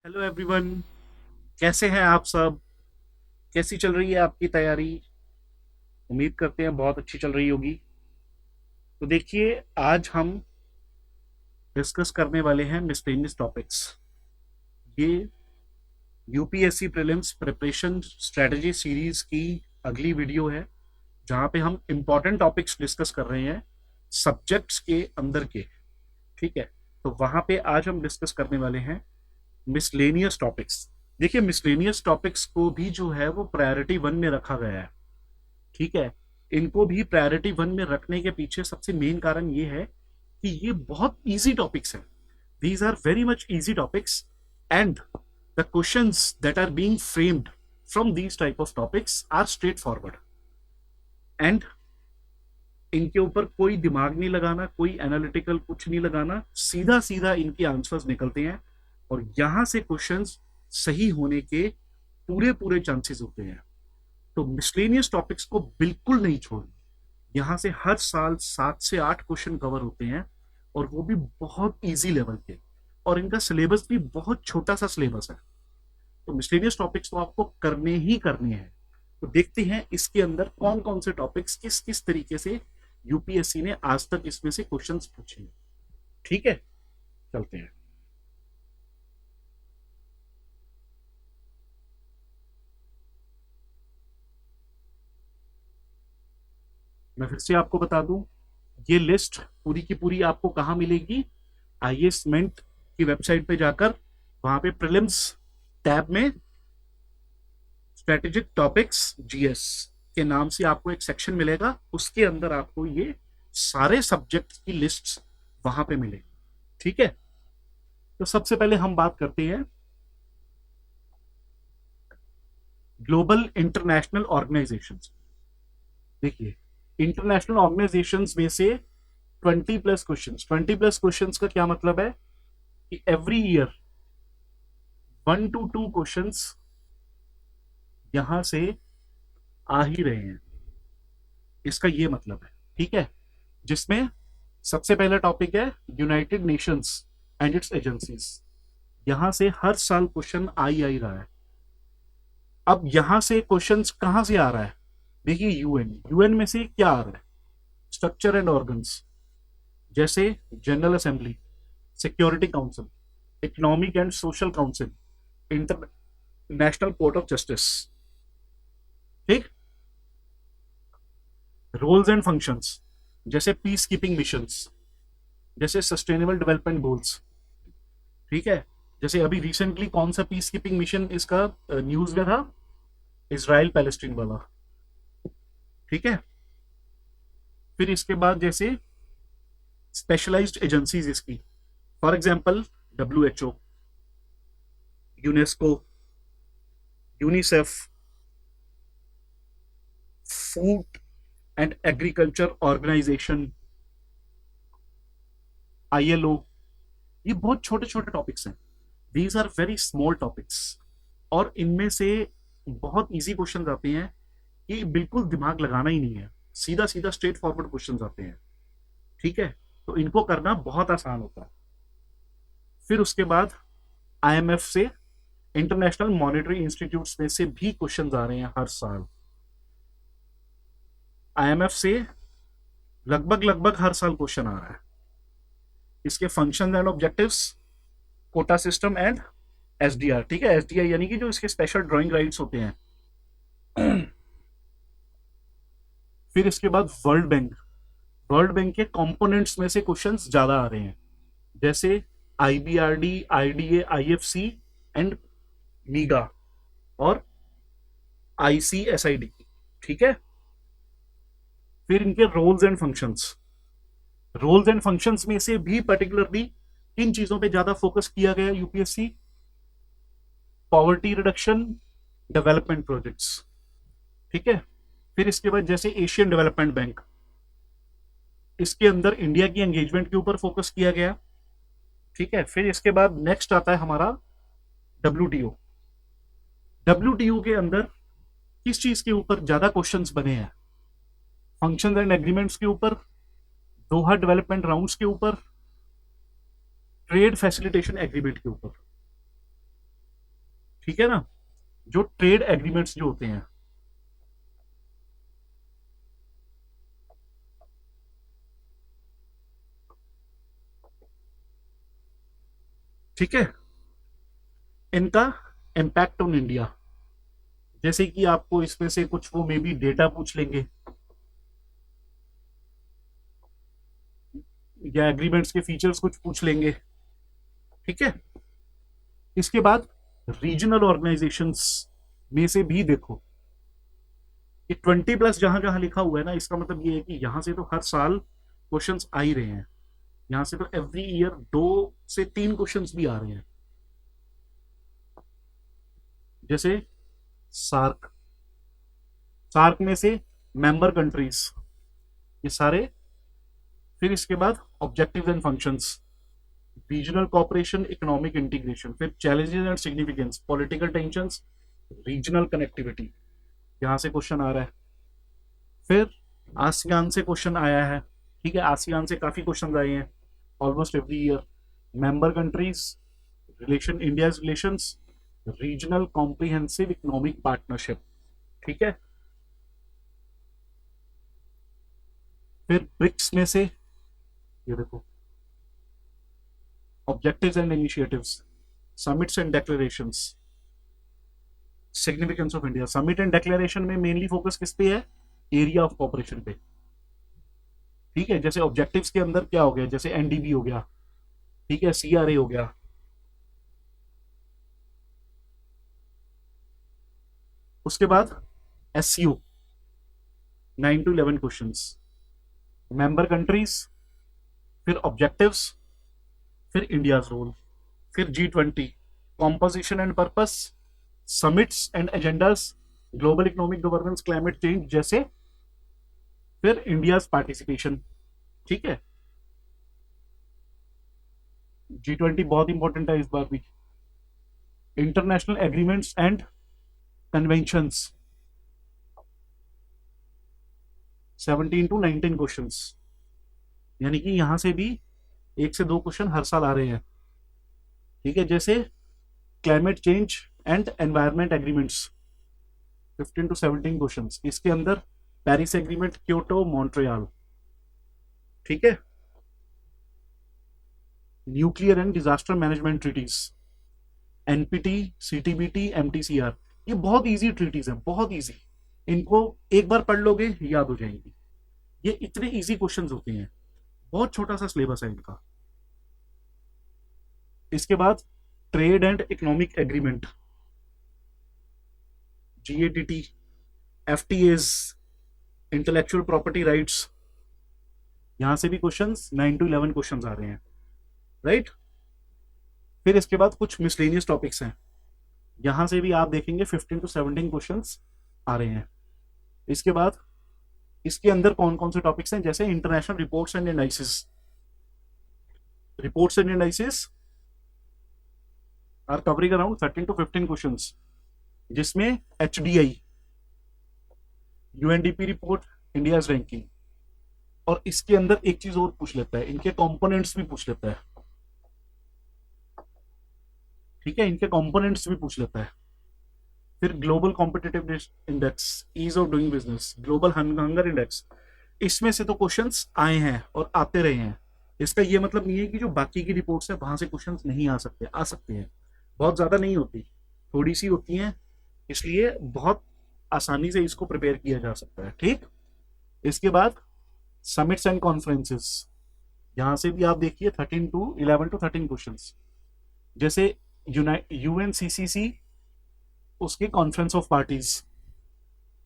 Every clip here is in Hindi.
Hello everyone. कैसे हैं आप सब? कैसी चल रही है आपकी तैयारी? उम्मीद करते हैं बहुत अच्छी चल रही होगी। तो देखिए, आज हम डिस्कस करने वाले हैं मिसलेनियस टॉपिक्स। ये UPSC prelims preparation strategy series की अगली वीडियो है, जहां पे हम इंपॉर्टेंट टॉपिक्स डिस्कस कर रहे हैं सब्जेक्ट्स के अंदर के। ठीक है, तो वहां पे आज हम डिस्कस करने वाले हैं मिसलेनियस टॉपिक्स। देखिए, मिसलेनियस टॉपिक्स को भी जो है वो प्रायोरिटी वन में रखा गया है। ठीक है, इनको भी प्रायोरिटी वन में रखने के पीछे सबसे मेन कारण ये है कि ये बहुत इजी टॉपिक्स हैं। These are very much easy topics and the questions that are being framed from these type of topics are straightforward and इनके ऊपर कोई दिमाग नहीं लगाना, कोई एनालिटिकल कुछ नहीं लगाना, सीधा सीधा इनके आंसर्स निकलते हैं और यहां से क्वेश्चंस सही होने के पूरे पूरे चांसेस होते हैं। तो मिसलेनियस टॉपिक्स को बिल्कुल नहीं छोड़ना। यहाँ से हर साल 7 से 8 क्वेश्चन कवर होते हैं और वो भी बहुत इजी लेवल के, और इनका सिलेबस भी बहुत छोटा सा सिलेबस है। तो मिसलेनियस टॉपिक्स तो आपको करने ही करने हैं। तो देखते हैं इसके अंदर कौन कौन से टॉपिक्स किस किस तरीके से यूपीएससी ने आज तक इसमें से क्वेश्चंस पूछे हैं। ठीक है, चलते हैं। मैं फिर से आपको बता दूं, ये लिस्ट पूरी की पूरी आपको कहाँ मिलेगी? आईएएस मेंट की वेबसाइट पे जाकर वहां पे प्रीलिम्स टैब में स्ट्रेटेजिक टॉपिक्स जीएस के नाम से आपको एक सेक्शन मिलेगा। उसके अंदर आपको ये सारे सब्जेक्ट की लिस्ट वहां पे मिलेगी। ठीक है, तो सबसे पहले हम बात करते हैं ग्लोबल इंटरनेशनल ऑर्गेनाइजेशंस। देखिए, इंटरनेशनल ऑर्गेनाइजेशंस में से 20 प्लस क्वेश्चंस। 20 प्लस क्वेश्चंस का क्या मतलब है कि एवरी ईयर 1 to 2 क्वेश्चंस यहां से आ ही रहे हैं, इसका ये मतलब है। ठीक है, जिसमें सबसे पहला टॉपिक है United Nations and it's agencies. यहां से हर साल क्वेश्चन आ ही रहा है। अब यहां से क्वेश्चंस कहां से आ रहा है? देखिए, यूएन यूएन में से क्या आ रहा है? स्ट्रक्चर एंड ऑर्गन्स, जैसे general assembly, security council, economic and social council, international court of justice. ठीक, रोल्स एंड फंक्शंस, जैसे पीस कीपिंग मिशंस, जैसे सस्टेनेबल डेवलपमेंट गोल्स। ठीक है, जैसे अभी रिसेंटली कौन सा पीस कीपिंग मिशन इसका न्यूज में था? इसराइल पैलेस्टीन वाला। ठीक है, फिर इसके बाद जैसे स्पेशलाइज्ड एजेंसीज इसकी, for example WHO, UNESCO, UNICEF, food and agriculture organisation, ILO. ये बहुत छोटे छोटे टॉपिक्स हैं। These are very small topics और इनमें से बहुत इजी क्वेश्चन आते हैं कि बिल्कुल दिमाग लगाना ही नहीं है, सीधा सीधा स्ट्रेट फॉरवर्ड क्वेश्चन आते हैं। ठीक है, तो इनको करना बहुत आसान होता है। फिर उसके बाद आईएमएफ से, इंटरनेशनल मॉनेटरी इंस्टीट्यूट में से भी क्वेश्चन आ रहे हैं हर साल। आईएमएफ से लगभग लगभग हर साल क्वेश्चन आ रहा है। इसके function and objectives, quota system and SDR. ठीक है, एसडीआर यानी कि जो इसके स्पेशल ड्राइंग राइट्स होते हैं। फिर इसके बाद वर्ल्ड बैंक, वर्ल्ड बैंक के कंपोनेंट्स में से क्वेश्चंस ज्यादा आ रहे हैं, जैसे IBRD, IDA, IFC and MIGA और आईसीएसआईडी। ठीक है, फिर इनके roles and functions, roles and functions में से भी पर्टिकुलरली किन चीजों पे ज्यादा फोकस किया गया UPSC? Poverty reduction, development projects. ठीक है, फिर इसके बाद जैसे एशियन डेवलपमेंट बैंक, इसके अंदर इंडिया की एंगेजमेंट के ऊपर फोकस किया गया। ठीक है, फिर इसके बाद नेक्स्ट आता है हमारा डब्ल्यूटीओ। डब्ल्यूटीओ के अंदर किस चीज के ऊपर ज्यादा क्वेश्चंस बने हैं? फंक्शंस एंड एग्रीमेंट्स के ऊपर, दोहा डेवलपमेंट राउंड्स के ऊपर, ट्रेड फैसिलिटेशन एग्रीमेंट के ऊपर। ठीक है ना, जो ट्रेड एग्रीमेंट्स जो होते हैं, ठीक है, इनका इम्पैक्ट ऑन इंडिया, जैसे कि आपको इसमें से कुछ वो मे बी डेटा पूछ लेंगे या एग्रीमेंट्स के फीचर्स कुछ पूछ लेंगे, ठीक है। इसके बाद रीजनल ऑर्गेनाइजेशंस में से भी देखो कि 20+ जहां जहां लिखा हुआ है ना, इसका मतलब ये है कि यहां से तो हर साल क्वेश्चंस आ ही रहे हैं, यहां से तो एवरी ईयर 2 से 3 क्वेश्चंस भी आ रहे हैं। जैसे सार्क, सार्क में से मेंबर कंट्रीज, ये सारे। फिर इसके बाद objective and functions, regional cooperation, economic integration, फिर challenges and significance, political tensions, regional connectivity, यहां से क्वेश्चन आ रहा है। फिर आसियान से क्वेश्चन आया है, ठीक है, आसियान से काफी क्वेश्चन आए हैं almost every year. Member countries, relation, India relations, regional comprehensive economic partnership, ठीक है। फिर ब्रिक्स में से ये देखो, objectives and initiatives, summits and declarations, significance of India. Summit and declaration में मेनली फोकस किस पे है, एरिया ऑफ कॉपरेशन पे, ठीक है। जैसे ऑब्जेक्टिव्स के अंदर क्या हो गया, जैसे एनडीबी हो गया, ठीक है, सीआरए हो गया। उसके बाद SCO, 9 to 11 questions, member countries, फिर ऑब्जेक्टिव्स, फिर इंडिया रोल, फिर G20, composition and purpose, summits and agendas, global economic governance, climate change जैसे, फिर इंडिया पार्टिसिपेशन, ठीक है। G20 बहुत इंपॉर्टेंट है इस बार भी। International agreements and conventions, 17 to 19 questions, यानी कि यहां से भी 1 से 2 क्वेश्चन हर साल आ रहे हैं, ठीक है। जैसे climate change and environment agreements, 15 to 17 questions, इसके अंदर पेरिस एग्रीमेंट, क्योटो, मॉन्ट्रियल, ठीक है। Nuclear and disaster management treaties, NPT, CTBT, MTCR, ये बहुत इजी ट्रीटीज हैं, बहुत इजी, इनको एक बार पढ़ लोगे याद हो जाएंगी। ये इतने इजी क्वेश्चंस होते हैं, बहुत छोटा सा सिलेबस है इनका। इसके बाद trade and economic agreement, GATT, FTAs, intellectual property rights, यहां से भी क्वेश्चंस 9 to 11 क्वेश्चंस आ रहे हैं, राइट। फिर इसके बाद कुछ मिसलेनियस टॉपिक्स हैं, यहां से भी आप देखेंगे 15 to 17 क्वेश्चंस आ रहे हैं। इसके बाद इसके अंदर कौन कौन से टॉपिक्स हैं, जैसे international reports and analysis, reports and analysis are covering around 13 to 15 questions, जिसमें HDI, UNDP report, India ranking, और इसके अंदर एक चीज और पूछ लेता है, इनके कंपोनेंट्स भी पूछ लेता है, ठीक है, इनके कंपोनेंट्स भी पूछ लेता है। फिर global competitiveness index, ease of doing business, global hunger index, इसमें से तो क्वेश्चंस आए हैं और आते रहे हैं। इसका ये मतलब नहीं है कि जो बाकी की रिपोर्ट्स है वहां से क्वेश्चंस नहीं आ सकते, आ सकते हैं, बहुत ज्यादा नहीं होती, थोड़ी सी होती हैं, इसलिए बहुत आसानी से इसको प्रिपेयर किया जा सकता है, ठीक। इसके बाद समिट्स एंड कॉन्फ्रेंसेस, यहां से भी आप देखिए 11 to 13 क्वेश्चन, जैसे यूएनसीसीसी, उसके कॉन्फ्रेंस ऑफ पार्टीज,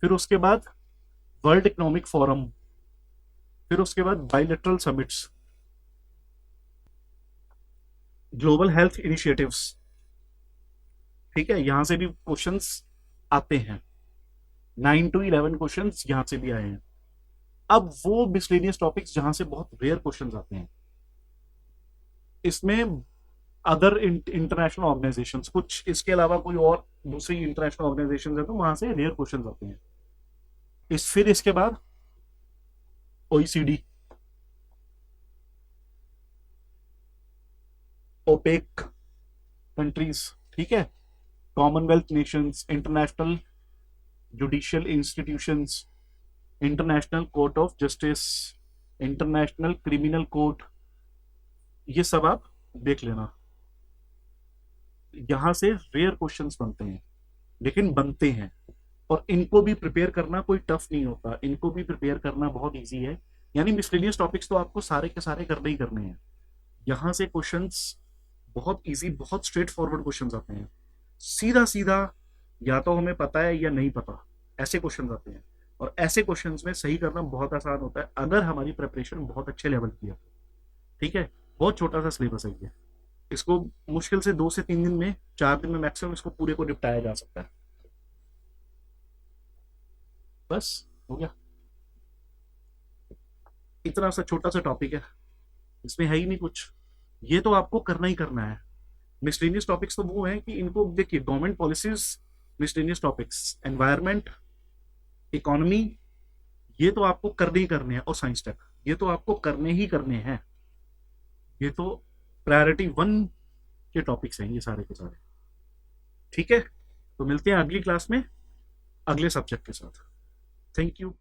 फिर उसके बाद वर्ल्ड इकोनॉमिक फोरम, फिर उसके बाद bilateral summits, global health initiatives, ठीक है, यहां से भी क्वेश्चंस आते हैं, 9 to 11 क्वेश्चंस यहां से भी आए हैं। अब वो मिसलेनियस टॉपिक्स जहां से बहुत रेयर क्वेश्चंस आते हैं, इसमें अदर इंटरनेशनल ऑर्गेनाइजेशंस, कुछ इसके अलावा कोई और दूसरी इंटरनेशनल ऑर्गेनाइजेशंस है तो वहां से रेयर क्वेश्चंस आते हैं। फिर इसके बाद ओईसीडी, ओपेक कंट्रीज, ठीक है, Commonwealth Nations, international judicial institutions, international court of justice, international criminal court, ये सब आप देख लेना। यहां से रेयर क्वेश्चंस बनते हैं, लेकिन बनते हैं, और इनको भी प्रिपेयर करना कोई टफ नहीं होता, इनको भी प्रिपेयर करना बहुत इजी है। यानी मिसलेनियस टॉपिक्स तो आपको सारे के सारे करने ही करने हैं। यहां से क्वेश्चंस बहुत इजी, बहुत स्ट्रेट फॉरवर्ड क्वेश्चंस आते हैं, सीधा सीधा, या तो हमें पता है या नहीं पता, ऐसे क्वेश्चंस आते हैं। और ऐसे क्वेश्चंस में सही करना बहुत आसान होता है अगर हमारी प्रिपरेशन बहुत अच्छे लेवल की है। ठीक है, बहुत छोटा सा सिलेबस है ये, इसको मुश्किल से 2 से 3 दिन में, 4 दिन में मैक्सिमम इसको पूरे को निपटाया जा सकता है। बस हो गया, इतना सा छोटा सा टॉपिक है, इसमें है ही नहीं कुछ, ये तो आपको करना ही करना है। मिसलेनियस टॉपिक्स तो वो हैं कि इनको देखिए, government policies, miscellaneous topics, environment, economy, ये तो आपको करने ही करने हैं, और साइंस टेक, ये तो आपको करने ही करने हैं। ये तो प्रायोरिटी 1 के टॉपिक्स हैं ये सारे के सारे। ठीक है, तो मिलते हैं अगली क्लास में अगले सब्जेक्ट के साथ। Thank you.